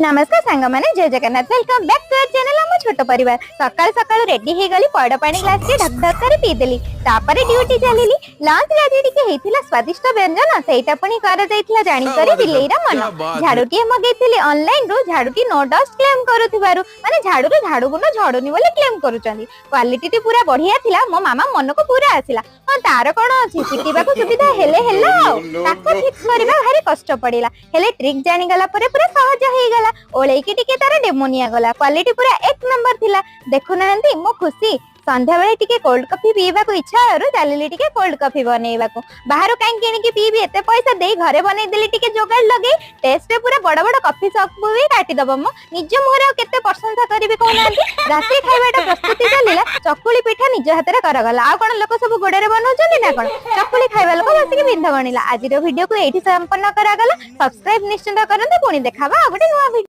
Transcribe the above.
नमस्कार सांग मैंने जय Jagannath welcome back to our channel हम छोट परिवार सकाल सकाल रेडी हे गली पड़ पानी ग्लास के ढक ढक कर पी देली तापरे ड्यूटी चलीली लंच आज टिके हेतिला स्वादिष्ट व्यंजन सेटा पणी कर जाइतिला जानि करी बिलेईरा मन झाड़ूटी मगेइथिली ऑनलाइन रो झाड़ूटी नो डस्ट क्लेम करूथिबारु माने झाड़ू रे झाड़ू गुण झड़ुनी बोले क्लेम करूचंदी क्वालिटी टी पूरा बढ़िया थिला मो मामा मन को पूरा आसिला हां तार कोन अछि पिटिबा को सुविधा हेले हेलो ताको ठीक करबा भारी कष्ट पड़िला हेले ट्रिक जानि गला परे पूरा सहज हे गला ओळेकी टिके तार डेमोनिया गला क्वालिटी पूरा एक नंबर थिला देखु नाहंती मो खुशी संध्या बेले टिके कोल्ड कॉफी पीबा को इच्छा आरो चालिली टिके कोल्ड कॉफी बनेबा को बाहर काई किनि के पीबी एते पैसा देई घरे बनै देली टिके जोगाड़ लगे टेस्ट रे पूरा बड़ बड़ कॉफी शॉप को भी काटी दबो मो निज मोहरा केते प्रशंसा करबी कोनांती राती खाइबाटा प्रस्तुति चलिला चकुली पिठा निज हाथ रे करगला आ कोन लोक सब गोडे रे बनौचंदी ना कोन चकुली खाइबा लोक बसी के बिंध बनिला आज रो वीडियो को एठी संपन्न करा गला सब्सक्राइब निश्चित करंते पुनी देखाबा आ गोटे नवा